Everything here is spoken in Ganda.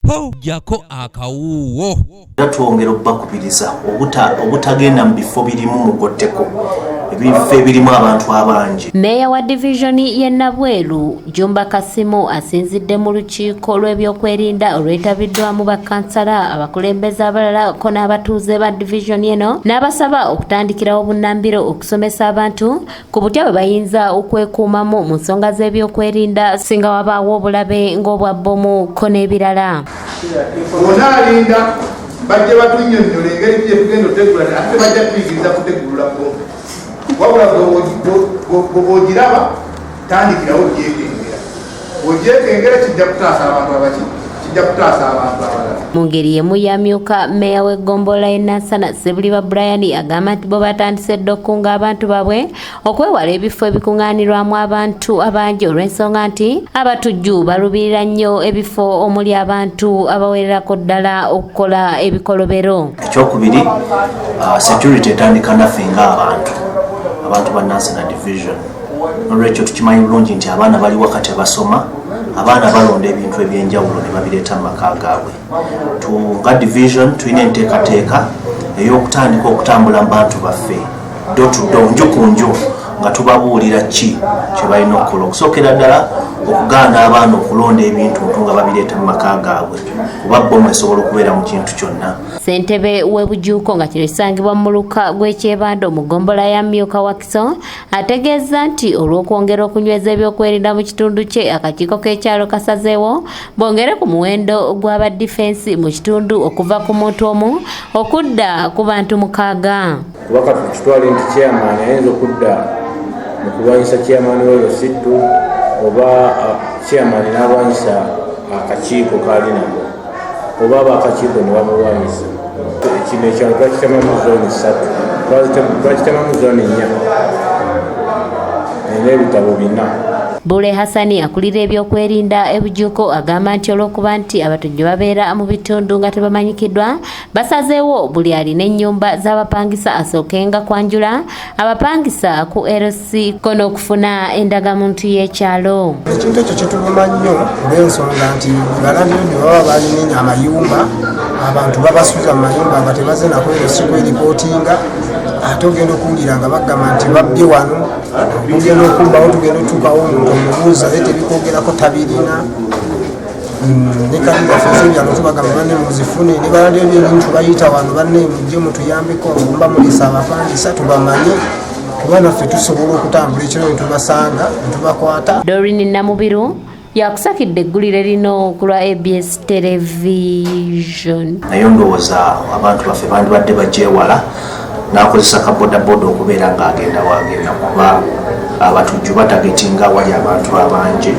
po jako akawuwo twongera okubakubiriza obutagenda mu bifo birimu mugotteko ebifo ebirimu abantu abangi. Meya wa divisioni y'e Nabweru Jumba Kasimu asinzidde mu lukiiko lw'ebyokwerinda olwetabiddwamu bakansala abakulembeze abalala ko n'abatuuze ba divisioni eno n'abasaba okutandikirawo bunnambiro okusomesa abantu ku butya bwe bayinza okwekuumamu mu nsonga z'ebyokwerinda singa wabaawo obulabe ng'obwa bbomu ko n'ebirala. Onalinda bajja batunnyonnyola engeri gye tugenda otegula ate bajja tuyigiriza kutegulula bombi wabula bw'ogiraba tandikirawo ogyekengera kijja kutaasa abantu abaki kijja kutaasa abantu abalala. Mu ngeri yemu yamyuka meya w'eggombolola y'e Nansana Ssebuliba Brian agamba nti bo batandise dda okukunga abantu baabwe okwewala ebifo ebikuŋŋaanirwamu abantu abangi olw'ensonga nti abatujju balubirira nnyo ebifo omuli abantu abawererako ddala okukola ebikolobero. Ekyokubiri security etandika naffe ng'abantu ba Nansana division. Olwekyo tukimanyi bulungi nti abaana bali wakati abasoma abaana balonda ebintu ebyenjawulo ne babireeta mu maka gaabwe. Nga division tulina enteekateeka ey'okutandika okutambula mu bantu baffe do to do nju ku nju nga tubabuulira ki kye balina okukola okusookera ddala okugaana abaana okulonda ebintu nga babireeta mu maka gaabwe kuba bbomu esobola okubeera mu kintu kyonna. Ssentebe w'ebujuuko nga kino kisangibwa mu muluka gw'ekyebando mu ggombolola ya Myuka Wakiso ategeeza nti olw'okwongera okunyweza ebyokwerinda mu kitundu kye akakiiko k'ekyalo kasazeewo bongere ku muwendo gw'aba difensi mu kitundu okuva ku muntu omu okudda ku bantu 6. Kuba kati kitwale nti chairman ayinza okudda mu kulwanyisa chairman w'olusittu oba chairman n'alwanyisa akakiiko kaali nako oba abakakiiko ne bamulwanyisa. Kino ekyalo twakitemamu zooni 3 twakitemamu zooni 4 n'ebitabo 4. Bule Hassani akulira ebyokwerinda ebujuuko agamba nti olw'okuba nti abatujju babeera mu bitundu nga tebamanyikiddwa basazeewo buli alina ennyumba z'abapangisa asookenga kwanjula abapangisa ku LC kono okufuna endagamuntu y'ekyalo. Ekintu ekyo kituluma nnyo olw'ensonga nti balabye byo baba balina amayumba abantu babasuza mu mayumba nga tebaze nako LC kweripootinga ate ogenda okuwulira nga bagamba nti babbye wano ogenda okumbawo tugenda otuukawo omuntu omubuuza naye tebikwogerako tabirina ne kati gaffe ebyalo tubagamba banne muzifune ne balabye ebintu bayita wano banne mujje mutuyambeko mba mulisa abapangisa tubamanye kuba naffe tusobola okutambula ekiro ne tubasanga ne tubakwata. Doreen Namubiru yakusakidde eggulire lino ku lwa ABS Television. Naye ndowooza abantu baffe bandibadde bagyewala n'akozesa kabodaboda okubeera ng'agenda wagenda kuba abatujju batagetinga wali abantu abangi.